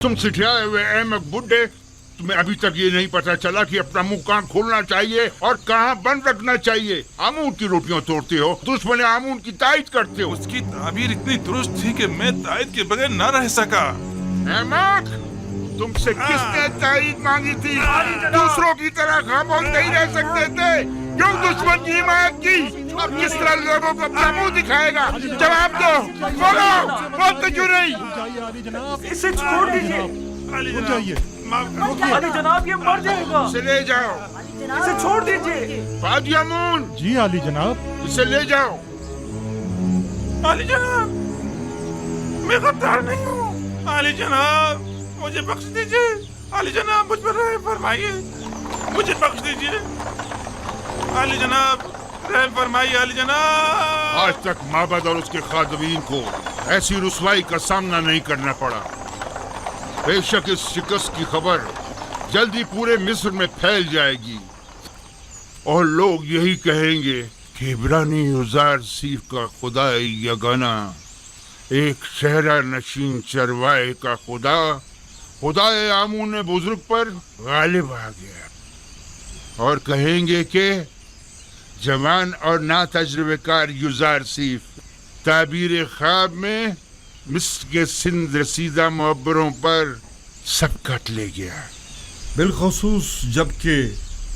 तुम सिठियाए हुए अहमक बुड्ढे, तुम्हें अभी तक ये नहीं पता चला कि अपना मुंह कहाँ खोलना चाहिए और कहाँ बंद रखना चाहिए। आमून की रोटियां तोड़ते हो, दुश्मन आमून की तायद करते हो। उसकी ताबीर इतनी दुरुस्त थी कि मैं तायद के बगैर न रह सका। अहमक, तुमसे किसने तायद मांगी थी? दूसरों की तरह खामोश नहीं रह सकते थे। क्यों दुश्मन की हिमायत की? अब किस तरह लोगों को अपना मुंह दिखाएगा? जवाब दो, बोलो, बोलते क्यों नहीं? इसे छोड़ दीजिए। अली जनाब, अली जनाब, ये मर जाएगा। इसे ले जाओ। इसे छोड़ दीजिए। फादी आमून, जी आली जनाब। इसे ले जाओ। अली जनाब, मैं गद्दार नहीं हूँ। अली जनाब, मुझे बख्श दीजिए। अली जनाब, मुझ पर रहम फरमाइए, मुझे बख्श दीजिए। अली जनाब, रहम फरमाइए। अली जनाब, आज तक माबद और उसके खादमीन को ऐसी रुसवाई का सामना नहीं करना पड़ा। बेशक इस शिकस्त की खबर जल्दी पूरे मिस्र में फैल जाएगी और लोग यही कहेंगे कि इब्रानी उजार सीफ का खुदा यगाना, एक शहरा नशीन चरवाए का खुदाए आमून बुजुर्ग पर गालिब आ गया। और कहेंगे कि जवान और ना तजुर्बेकार युजार सीफ ताबीर ख्वाब में मिस्र के सिंध रसीदा मुअब्बरों पर सबकत ले गया। बिलखसूस जबकि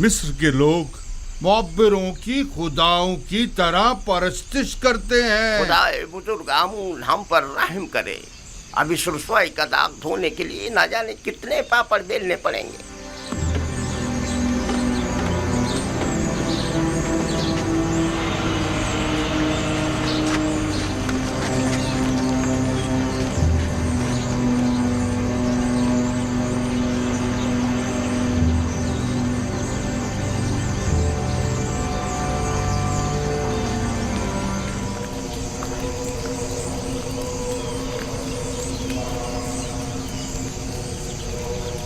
मिस्र के लोग मुअब्बरों की खुदाओं की तरह परस्तिश करते हैं। खुदाए बुजुर्ग आमून हम पर रहम करे। अब इस रुसवाई का दाग धोने के लिए ना जाने कितने पापड़ बेलने पड़ेंगे।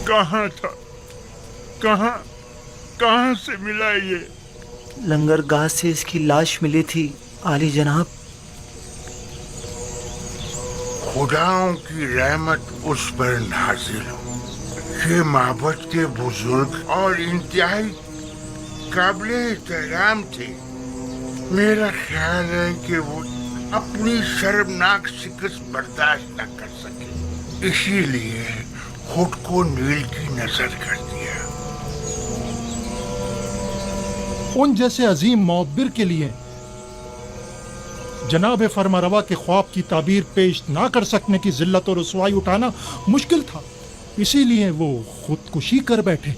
कहाँ था? कहाँ से मिला ये? लंगरगाह से इसकी लाश मिली थी आली जनाब। खुदाओं की रहमत उस पर नाजिल हो। ये माबद के बुजुर्ग और इंतहाई काबिल एहतराम थे। मेरा ख्याल है कि वो अपनी शर्मनाक शिकस्त बर्दाश्त न कर सके, इसीलिए खुद को नील की नजर कर दिया। उन जैसे अजीम मुअब्बिर के लिए जनाब फरमारवा के ख्वाब की ताबीर पेश ना कर सकने की जिल्लत और रुसवाई उठाना मुश्किल था, इसीलिए वो खुदकुशी कर बैठे।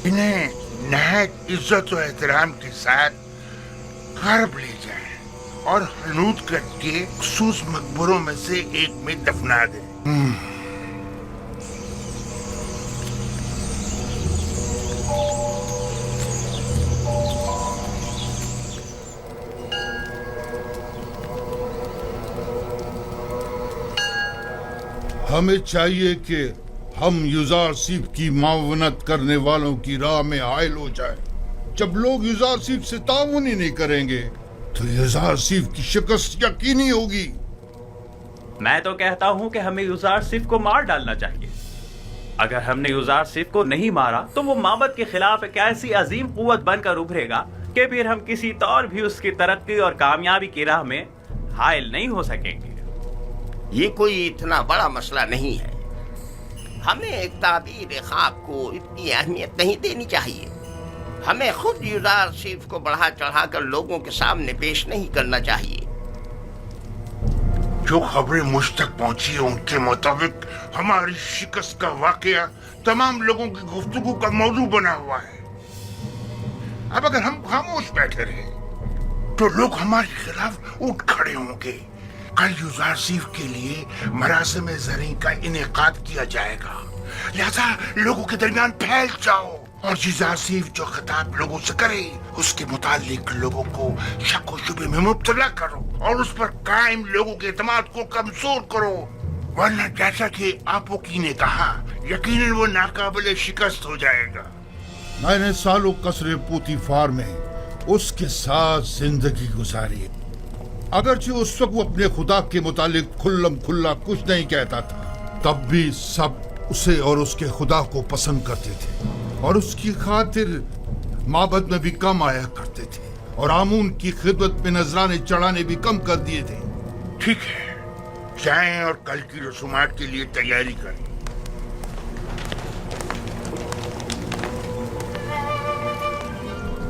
इन्हें नहायत इज्जत और एहतराम के साथ गरब ले जाए और हनूद करके मखसूस मकबरों में से एक में दफना दे। हमें चाहिए कि हम युजार सीफ की मावनत करने वालों की राह में हायल हो जाए। जब लोग युजार सीफ से ताउन ही नहीं करेंगे तो युजार सीफ की शिकस्त यकीनी होगी। मैं तो कहता हूं कि हमें युजार सिफ को मार डालना चाहिए। अगर हमने युजार सिफ को नहीं मारा तो वो माबद के खिलाफ एक ऐसी अजीम कुव्वत बनकर उभरेगा कि फिर हम किसी तौर भी उसकी तरक्की और कामयाबी की राह में हायल नहीं हो सकेंगे। ये कोई इतना बड़ा मसला नहीं है। हमें एक ताबीर ख्वाब को इतनी अहमियत नहीं देनी चाहिए। हमें खुद युजार सीफ को बढ़ा चढ़ाकर लोगों के सामने पेश नहीं करना चाहिए। जो खबरें मुझ तक पहुंची है उनके मुताबिक हमारी शिकस्त का वाकया तमाम लोगों की गुफ्तगू का मौजू बना हुआ है। अब अगर हम खामोश बैठे रहे तो लोग हमारे खिलाफ उठ खड़े होंगे। कल युजार सीफ के लिए मरासिम ज़री का इनेकाद किया जाएगा, लिहाजा लोगों के दरमियान फैल जाओ और युजार सीफ जो खिताब लोगों से करे उसके मुतालिक लोगों को शक व शुबे में मुब्तला करो और उस पर कायम लोगों के एतमाद को कमजोर करो, वरना जैसा कि आपोकी ने कहा यकीनन वो नाकाबिले शिकस्त हो जाएगा। मैंने सालों कसरे पूतीफार में उसके साथ जिंदगी गुजारी। अगरचे उस वक्त वो अपने खुदा के मुतालिक खुल्लम खुल्ला कुछ नहीं कहता था, तब भी सब उसे और उसके खुदा को पसंद करते थे और उसकी खातिर माबद में भी कम आया करते थे और आमून की खिदमत में नजराने चढ़ाने भी कम कर दिए थे। ठीक है, जाएं और कल की रसूमात के लिए तैयारी करें।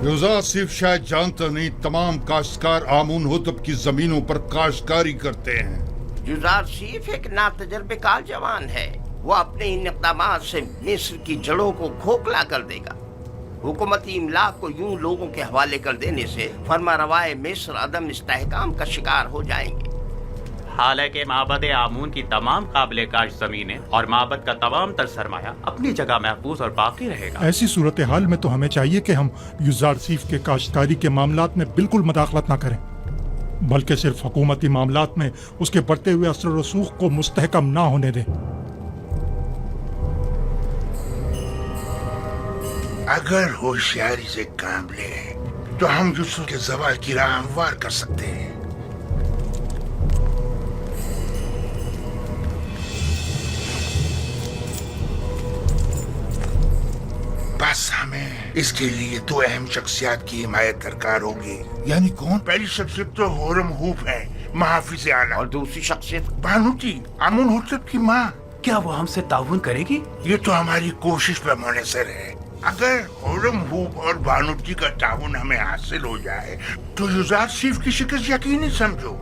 यूजारसिफ शायद जानता नहीं, तमाम काश्तकार आमून होतब की जमीनों पर काश्तकारी करते हैं। यूजारसिफ एक नातजर्बेकार जवान है। वो अपने इन इक़दामात से मिस्र की जड़ों को खोखला कर देगा। हुकूमती इमलाक को यूं लोगों के हवाले कर देने से फरमारवाए मिस्र अदम इस्तेहकाम का शिकार हो जाएंगे। हालांकि माबद आमून की तमाम काबिल काश जमीनें और माबद का तमाम तर सरमाया अपनी जगह महफूज और बाकी रहेगा। ऐसी सूरत हाल में तो हमें चाहिए कि हम यूजारसिफ के काश्तकारी के मामलात में बिल्कुल मदाखलत ना करें, बल्कि सिर्फ हुकूमती मामलात में उसके बढ़ते हुए असर रसूख को मुस्तहकम ना होने दें। अगर होशियारी से काम ले तो हम यूसुफ के ज़वाल की राह हमवार कर सकते हैं। बस हमें इसके लिए दो अहम शख्सियत की हिमायत दरकार होगी। यानी कौन? पहली शख्सियत तो होरम हूफ है, महाफिज आला, और दूसरी शख्सियत भानुती आमून होतब की माँ। क्या वो हमसे ताउन करेगी? ये तो हमारी कोशिश पर मुनहसर है। अगर होरम हूफ और भानुती का ताउन हमें हासिल हो जाए तो यूजारसिफ की शिकस्त यकीनी समझो।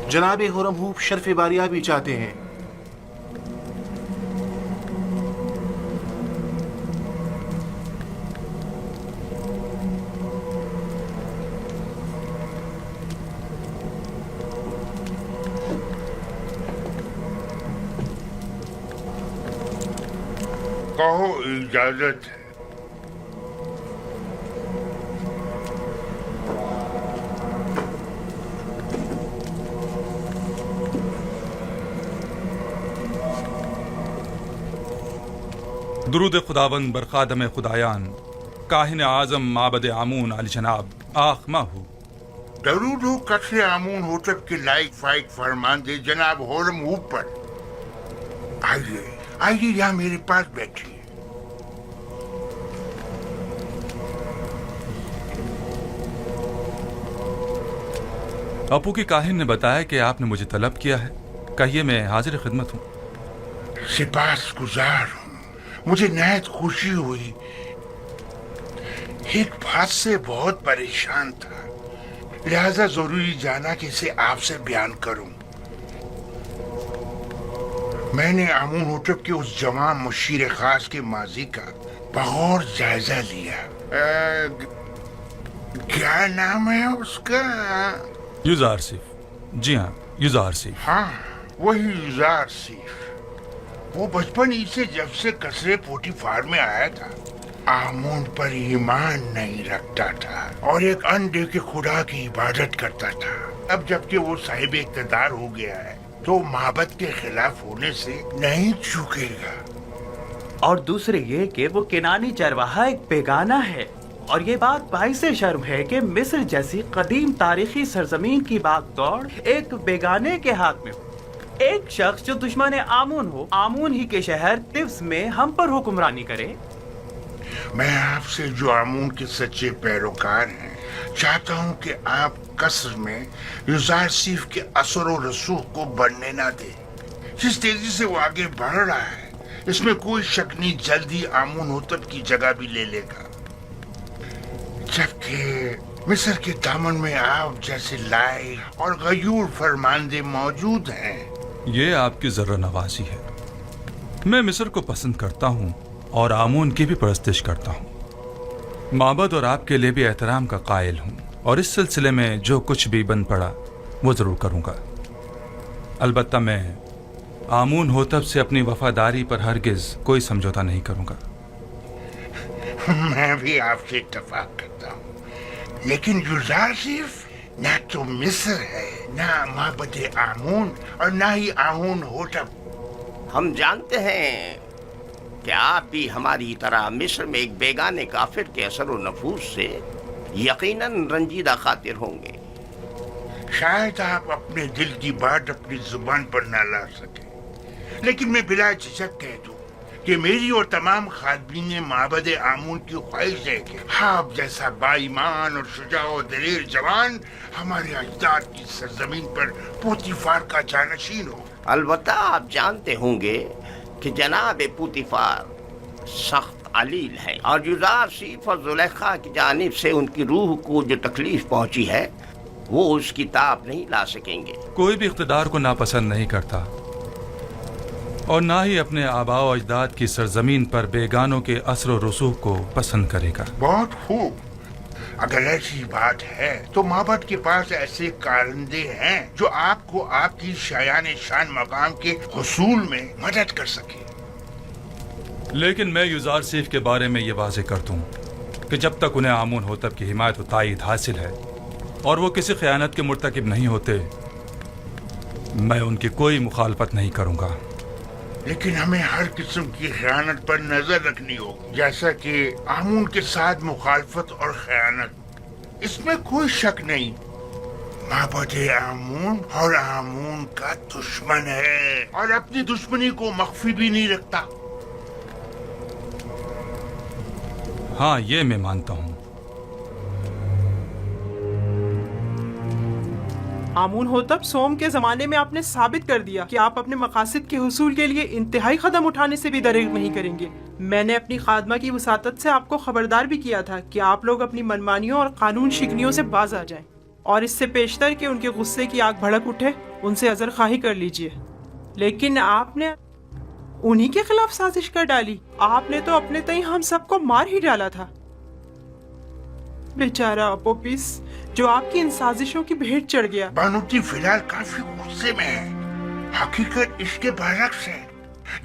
जनाबे हुरम हूफ शर्फ बारिया भी चाहते हैं। कहो इजाजत है। दुरूद खुदावंद बरखादम खुदायान काहिन आज़म माबद आमून अली जनाब आखमा हो। दरूद हो कसर आमून होतब के लाइक फाइक फरमान दे जनाब होरम हूफ पर। आइए आइए यहाँ मेरे पास बैठिए। अपू की काहिन ने बताया कि आपने मुझे तलब किया है। कहिए, मैं हाजिर खिदमत हूँ। सिपास गुजार हूँ, मुझे नहायत खुशी हुई। एक बात से बहुत परेशान था, लिहाजा जरूरी जाना कि इसे आपसे बयान करूं। मैंने आमून होतब के उस जवान मुशीर खास के माजी का बगौर जायजा लिया। क्या नाम है उसका? यूजारसिफ। जी हाँ, यूजारसिफ। हाँ, वही यूजारसिफ। वो बचपन ही से जब से कसरे पोटीफार में आया था, आमून पर ईमान नहीं रखता था और एक अंडे के खुदा की इबादत करता था। अब जबकि वो साहिब इक़्तिदार हो गया है तो माबद के खिलाफ होने से नहीं झुकेगा। और दूसरे ये कि वो किनानी चरवाहा एक बेगाना है। और ये बात बाइस शर्म है कि मिस्र जैसी कदीम तारीखी सरजमीन की भागदौड़ एक बेगाने के हाथ में हो। एक शख्स जो दुश्मन आमून हो, आमून ही के शहर तिब्स में हम पर हुक्मरानी करे। मैं आपसे जो आमून के सच्चे पैरोकार हैं चाहता हूँ कि आप कसर में यूजारसिफ के असर और रसूख को बढ़ने ना दे। जिस तेजी से वो आगे बढ़ रहा है इसमें कोई शक नहीं, जल्दी आमून होतब की जगह भी ले लेगा। जबकि मिस्र के दामन में आप जैसे लायक और गयूर फरमानदे मौजूद हैं। ये आपकी ज़र्रा नवाजी है। मैं मिस्र को पसंद करता हूँ और आमून की भी परस्तिश करता हूँ। माबद और आपके लिए भी एहतराम का कायल हूँ और इस सिलसिले में जो कुछ भी बन पड़ा वो ज़रूर करूँगा। अलबत्ता मैं आमून होतब से अपनी वफादारी पर हरगिज़ कोई समझौता नहीं करूँगा। मैं भी आपसे इत्तेफाक करता हूँ, लेकिन युजार सिर्फ ना तो मिस्र है, ना माबद आमून और ना ही आमून होतब। हम जानते हैं कि आप भी हमारी तरह मिस्र में एक बेगाने काफिर के असर व नफूस से यकीनन रंजीदा खातिर होंगे। शायद आप अपने दिल की बात अपनी जुबान पर ना ला सके, लेकिन मैं बिला झिझक कह दूं कि मेरी और तमाम खादमीन माबद आमून की ख्वाहिश है कि आप जैसा बाईमान और शुजा और दलेर जवान हमारे अजदाद की सरजमीन पर पोतीफार का जानशीन हो। अलबत्ता आप जानते होंगे कि जनाब पुतिफार सख्त अलील है और युजार सीफ और जुलेखा की जानिब से उनकी रूह को जो तकलीफ पहुंची है वो उसकी ताप नहीं ला सकेंगे। कोई भी इख्तिदार को नापसंद नहीं करता और ना ही अपने आबाओ अजदाद की सरजमीन पर बेगानों के असर व रसूख को पसंद करेगा। बहुत खूब, अगर ऐसी बात है तो माबद के पास ऐसे कारंदे हैं जो आपको आपकी शायान शान मकाम के हुसूल में मदद कर सके। लेकिन मैं युजार सीफ के बारे में ये वाज़ेह कर दूं कि जब तक उन्हें आमून होतब की हिमायत व तायीद हासिल है और वो किसी ख़यानत के मुर्तकिब नहीं होते, मैं उनकी कोई मुखालफत नहीं करूँगा। लेकिन हमें हर किस्म की खयानत पर नजर रखनी होगी, जैसा कि आमून के साथ मुखालफत और खयानत, इसमें कोई शक नहीं। माबद आमून और आमून का दुश्मन है और अपनी दुश्मनी को मख्फी भी नहीं रखता। हाँ, ये मैं मानता हूँ। आमून होतब, सोम के जमाने में आपने साबित कर दिया कि आप अपने मकासद के हुसूल के लिए इंतहाई कदम उठाने से भी दरेग नहीं करेंगे। मैंने अपनी खादमा की वसातत से आपको खबरदार भी किया था कि आप लोग अपनी मनमानियों और कानून शिकनियों से बाज आ जाएं, और इससे पेशतर कि उनके गुस्से की आग भड़क उठे उनसे अजर खाही कर लीजिए। लेकिन आपने उन्हीं के खिलाफ साजिश कर डाली। आपने तो अपने तई हम सबको मार ही डाला था। बेचारा अपोपिस जो आपकी इन साजिशों की भेंट चढ़ गया। बानूती फिलहाल काफी गुस्से में है। हकीकत इसके बरक्स है,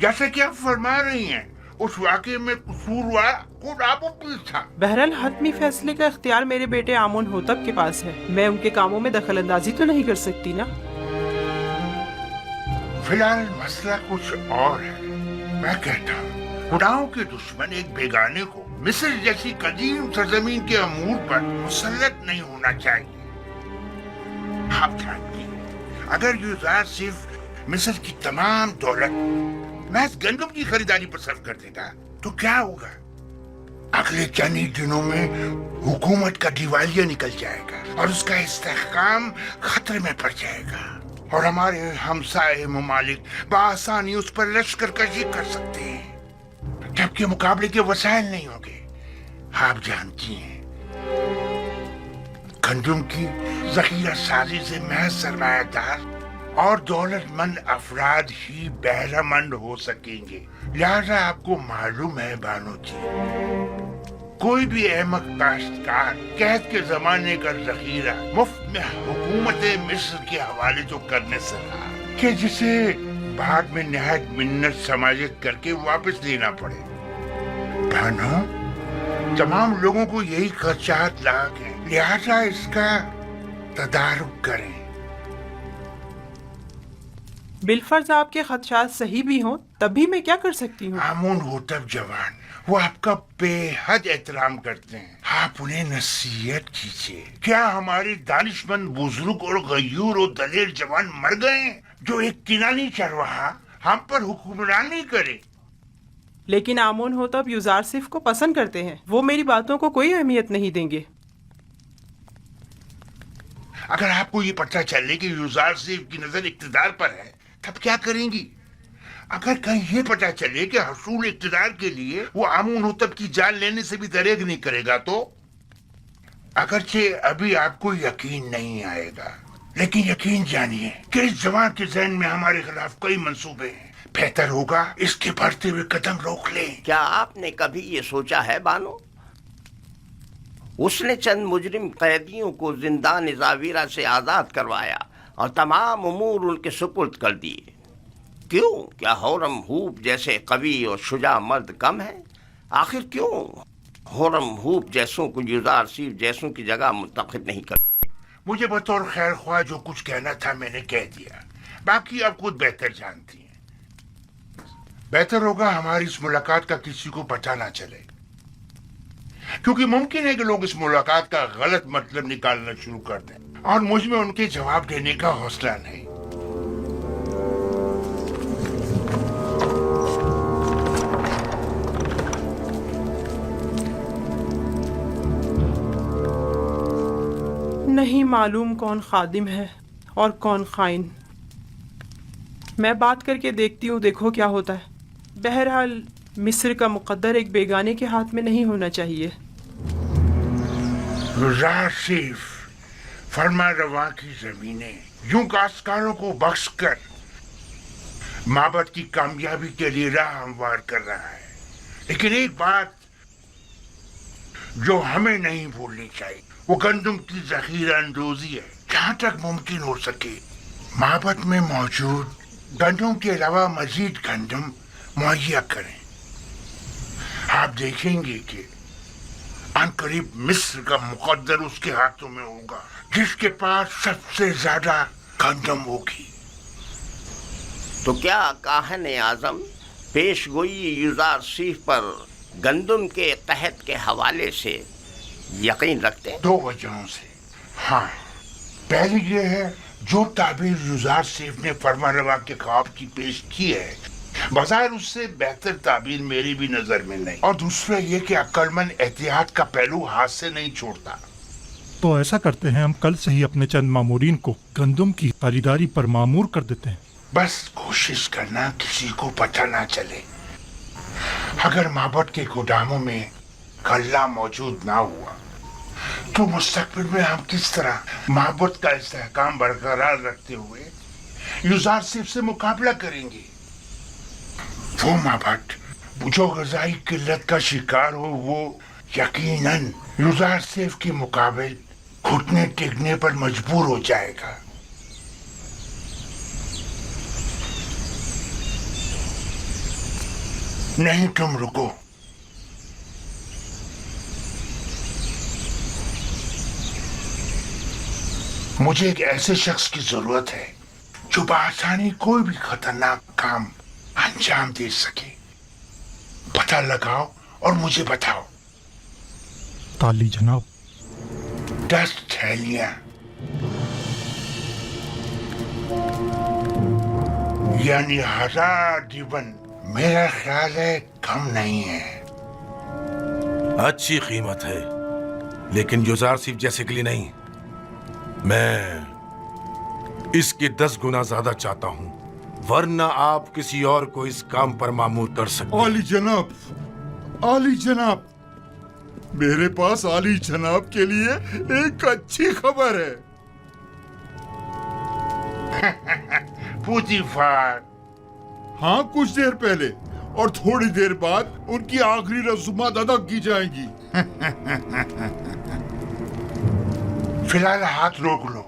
जैसे कि आप फरमा रही हैं। उस वाक़े में कसूरवार खुद अपोपिस था। बहरहाल हतमी फैसले का इख्तियार मेरे बेटे आमून होतब के पास है। मैं उनके कामों में दखल अंदाजी तो नहीं कर सकती ना। फिलहाल मसला कुछ और है। मैं कहता हूँ खुदाओं के दुश्मन एक बेगाने को मिस्र जैसी कदीम सरजमीन के अमूर पर मुसल्लत नहीं होना चाहिए। आप जानती हैं, अगर युजार सिर्फ मिस्र की तमाम दौलत महज गंदम की खरीदारी पर सर्फ कर देगा तो क्या होगा? अगले चंद ही दिनों में हुकूमत का दिवालिया निकल जाएगा और उसका इस्तेहकाम खतरे में पड़ जाएगा और हमारे हमसाए ममालिक बआसानी उस पर लश्कर कशी कर सकते हैं, जबकि मुकाबले के वसाइल नहीं होंगे। आप जानती हैं, गंदम की जखीरा साजी से महज सरमायादार और दौलतमंद अफराद ही बहरामंद हो सकेंगे। लिहाजा आपको मालूम है बानो जी, कोई भी अहमक काश्तकार कैद के जमाने का जखीरा मुफ्त में हुकूमत मिस्र के हवाले तो करने से रहा कि जिसे बाद में निहायत मिन्नत समाजित करके वापस देना पड़े। भानो, तमाम लोगों को यही खर्चात लाग है, लिहाजा इसका तदारुक करें। बिलफर्ज आपके खदशात सही भी हों तब भी मैं क्या कर सकती हूँ? आमून होतब जवान वो आपका बेहद एहतराम करते हैं। आप उन्हें नसीहत कीजिए। क्या हमारे दानिशमंद बुजुर्ग और गयूर और दलेर जवान मर गए जो एक किनानी चरवाहा हम पर हुक्मरानी करे? लेकिन आमून होतब युजार सिर्फ को पसंद करते हैं। वो मेरी बातों को कोई अहमियत नहीं देंगे। अगर आपको ये पता चले कि युजार सिर्फ की नजर इक्तदार पर है तब क्या करेंगी? अगर कहीं ये पता चले कि हसूल इक्तदार के लिए वो आमून होतब की जान लेने से भी दरेग नहीं करेगा तो? अगरचे अभी आपको यकीन नहीं आएगा, लेकिन यकीन जानिए कि इस जवान के ज़हन में हमारे खिलाफ कई मंसूबे हैं। बेहतर होगा इसके बढ़ते हुए कदम रोक लें। क्या आपने कभी ये सोचा है बानो اس نے چند مجرم قیدیوں کو زندان زاویرہ سے آزاد کروایا اور تمام امور ان کے سپرد کر دیے۔ کیوں؟ کیا ہورم ہوپ جیسے قوی اور شجاع مرد کم ہیں؟ آخر کیوں ہورم ہوپ جیسوں کو یوزار سیف جیسوں کی جگہ منتخب نہیں کرتے؟ مجھے بطور خیر خواہ جو کچھ کہنا تھا میں نے کہہ دیا، باقی آپ خود بہتر جانتی ہیں۔ بہتر ہوگا ہماری اس ملاقات کا کسی کو پتہ نہ چلے، کیونکہ ممکن ہے کہ لوگ اس ملاقات کا غلط مطلب نکالنا شروع کر دیں اور مجھ میں ان کے جواب دینے کا حوصلہ نہیں۔ نہیں معلوم کون خادم ہے اور کون خائن۔ میں بات کر کے دیکھتی ہوں، دیکھو کیا ہوتا ہے۔ بہرحال مصر کا مقدر ایک بیگانے کے ہاتھ میں نہیں ہونا چاہیے۔ یوزار سیف فرما روا کی زمینیں یوں کاشتکاروں کو بخش کر معبد کی کامیابی کے لیے راہ ہموار کر رہا ہے، لیکن ایک بات جو ہمیں نہیں بھولنی چاہیے وہ گندم کی ذخیرہ اندوزی ہے۔ جہاں تک ممکن ہو سکے معبد میں موجود گندم کے علاوہ مزید گندم مہیا کریں۔ آپ دیکھیں گے کہ ان قریب مصر کا مقدر اس کے ہاتھوں میں ہوگا، جس کے پاس سب سے زیادہ گندم ہوگی۔ تو کیا کاہن اعظم پیش گوئی یوزار سیف پر گندم کے قحط کے حوالے سے یقین رکھتے ہیں؟ دو وجہوں سے۔ ہاں، پہلی یہ ہے جو تعبیر یوزار سیف نے فرما روا کے خواب کی پیش کی ہے، بظاہر اس سے بہتر تعبیر میری بھی نظر میں نہیں، اور دوسرا یہ کہ عقل مند احتیاط کا پہلو ہاتھ سے نہیں چھوڑتا۔ تو ایسا کرتے ہیں، ہم کل سے ہی اپنے چند مامورین کو گندم کی خریداری پر مامور کر دیتے ہیں۔ بس کوشش کرنا کسی کو پتہ نہ چلے۔ اگر معبد کے گوداموں میں غلہ موجود نہ ہوا تو مستقبل میں ہم کس طرح معبد کا استحکام برقرار رکھتے ہوئے یوزار سیف سے مقابلہ کریں گے؟ وہ معبد جو غذائی قلت کا شکار ہو وہ یقیناً یوزار سیف کے مقابل گھٹنے ٹیکنے پر مجبور ہو جائے گا۔ نہیں، تم رکو۔ مجھے ایک ایسے شخص کی ضرورت ہے جو بآسانی کوئی بھی خطرناک کام انجام دے سکے۔ پتہ لگاؤ اور مجھے بتاؤ۔ تالی جناب۔ 10 تھیلیاں، یعنی 1000 ڈیبن۔ میرا خیال ہے کم نہیں ہے۔ اچھی قیمت ہے، لیکن یوزار سیف جیسے کے لیے نہیں۔ میں اس کی 10 گنا زیادہ چاہتا ہوں، ورنہ آپ کسی اور کو اس کام پر مامور کر سکتے۔ عالی جناب، عالی جناب، میرے پاس عالی جناب کے لیے ایک اچھی خبر ہے۔ پوتیفار، ہاں، کچھ دیر پہلے اور تھوڑی دیر بعد ان کی آخری رسومات ادا کی جائیں گی۔ فی الحال ہاتھ روک لو۔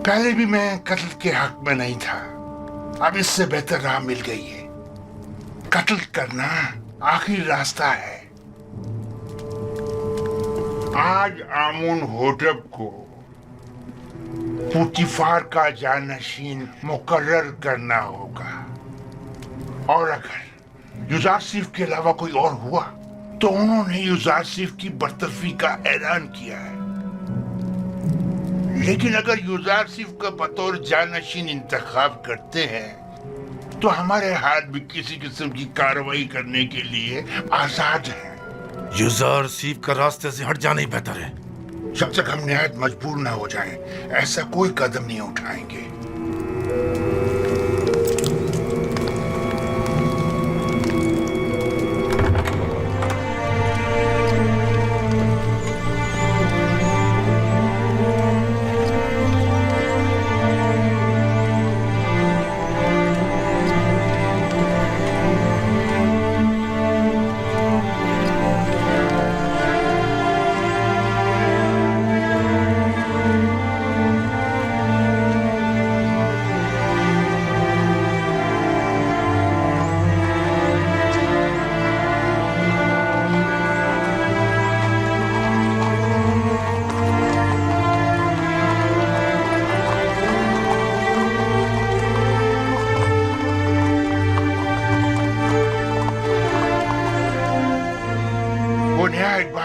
پہلے بھی میں قتل کے حق میں نہیں تھا، اب اس سے بہتر راہ مل گئی ہے۔ قتل کرنا آخری راستہ ہے۔ آج آمون ہوٹب کو پوتیفار کا جانشین مقرر کرنا ہوگا، اور اگر یوزار سیف کے علاوہ کوئی اور ہوا تو انہوں نے یوزار سیف کی برطرفی کا اعلان کیا ہے۔ لیکن اگر یوزار سیف کا بطور جانشین انتخاب کرتے ہیں تو ہمارے ہاتھ بھی کسی قسم کی کارروائی کرنے کے لیے آزاد ہیں۔ یوزار سیف کا راستے سے ہٹ جانا ہی بہتر ہے۔ جب تک ہم نہایت مجبور نہ ہو جائیں ایسا کوئی قدم نہیں اٹھائیں گے۔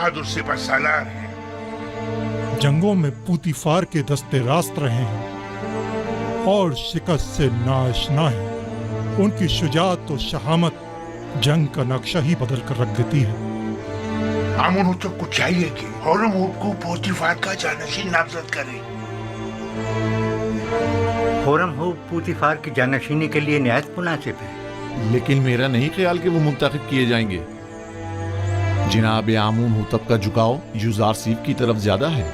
बहादुर सिपह सालार हैं। जंगों में पूतीफार के दस्ते रास्त रहे हैं और शिकस्त से नाआशना हैं। उनकी शुजाअत और शहामत जंग का नक्शा ही बदल कर रख देती है। आमुन हुतब को चाहिए कि होरमहूब को पोतीफार का जानशीन नामजद करे। होरमहूब पूतीफार की जानशीनी के लिए निहायत मुनासिब है। लेकिन मेरा नहीं ख्याल कि वो मुंतखब किए जाएंगे। जनाब आमून हुतब का झुकाव युजार सीफ की तरफ ज्यादा है।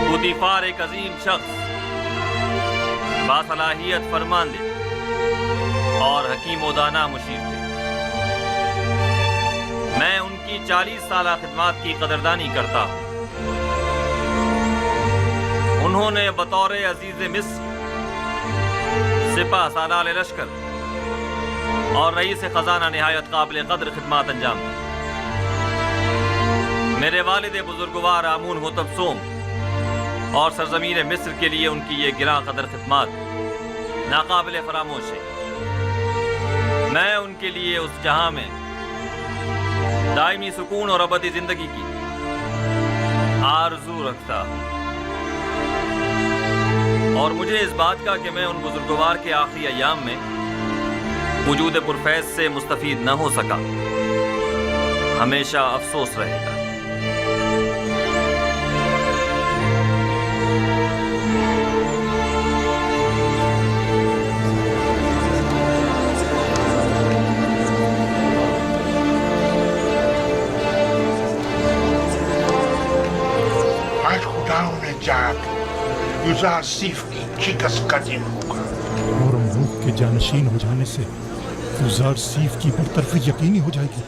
पूतीफार एक अजीम शख्स, बासलाहियत फरमानदे और हकीम दाना मुशीर थे। मैं उनकी 40 साला खिदमत की कदरदानी करता हूँ। उन्होंने बतौर अजीज मिस्र सिपा सालार लश्कर और रईस खजाना निहायत काबिल कदर खिदमत अंजाम दी। मेरे वालिद बुजुर्गवार आमून हुतब सोम और सरजमीन मिस्र के लिए उनकी ये गिरां कदर खिदमत नाकाबिल फरामोश है। मैं उनके लिए उस जहां में दायमी सुकून और अबदी जिंदगी की आरजू रखता हूं, और मुझे इस बात का कि मैं उन बुजुर्गवार के आखिरी अयाम में वजूद पुरफैज से मुस्तफीद न हो सका हमेशा अफसोस रहेगा। युजार सीफ की शिकस्त का दिन होगा। होरमहूब के जानशीन हो जाने से युजार सीफ की बरतरफी यकीनी हो जाएगी।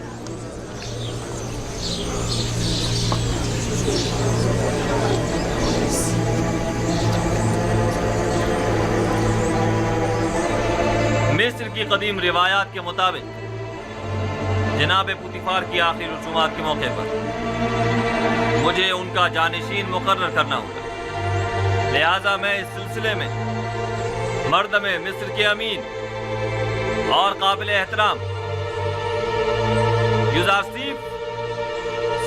मिस्र की कदीम रिवायात के मुताबिक जनाब पूतीफार की आखिरी रसूमात के मौके पर मुझे उनका जानशीन मुकर्रर करना होगा। लिहाजा मैं इस सिलसिले में मर्दम मिस्र के अमीन और काबिल एहतराम युजार सीफ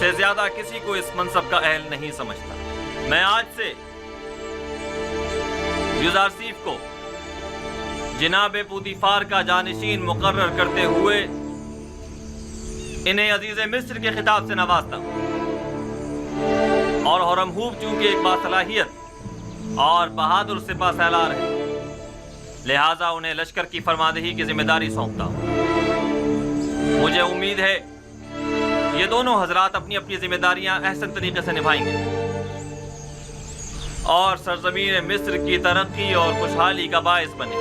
से ज्यादा किसी को इस मनसब का अहल नहीं समझता। मैं आज से युजार सीफ को जनाब पूतीफार का जानशीन मुकर्रर करते हुए इन्हें अजीज मिस्र के खिताब से नवाजता हूं, और होरमहूब चूंकि एक बासलाहियत और बहादुर सिपा सालार है, लिहाजा उन्हें लश्कर की फरमादही की जिम्मेदारी सौंपता हूं। मुझे उम्मीद है ये दोनों हजरात अपनी अपनी जिम्मेदारियां अहसन तरीके से निभाएंगे। اور سرزمین مصر کی ترقی اور خوشحالی کا باعث بنے۔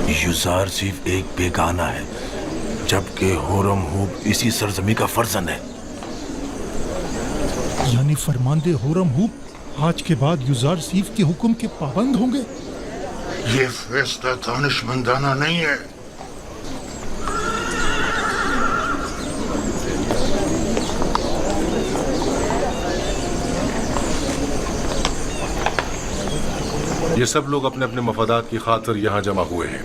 یوزارسیف ایک بیگانہ ہے، جبکہ ہورم ہوب اسی سرزمین کا فرزند ہے۔ یعنی فرماندے ہورم ہوب آج کے بعد یوزارسیف کے حکم کے پابند ہوں گے؟ یہ فیصلہ دانشمندانہ نہیں ہے۔ یہ سب لوگ اپنے اپنے مفادات کی خاطر یہاں جمع ہوئے ہیں۔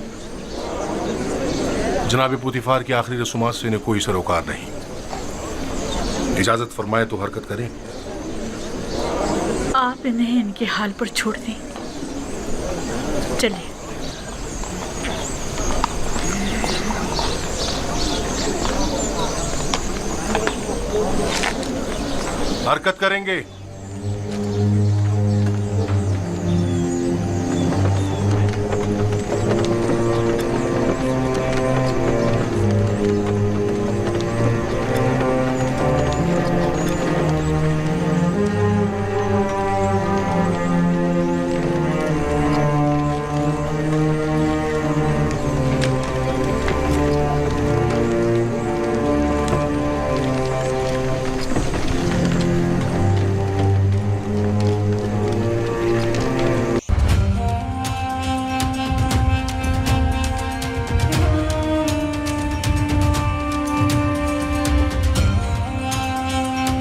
جناب پوتیفار کی آخری رسومات سے انہیں کوئی سروکار نہیں۔ اجازت فرمائے تو حرکت کریں۔ آپ انہیں ان کے حال پر چھوڑ دیں، چلیں۔ حرکت کریں گے۔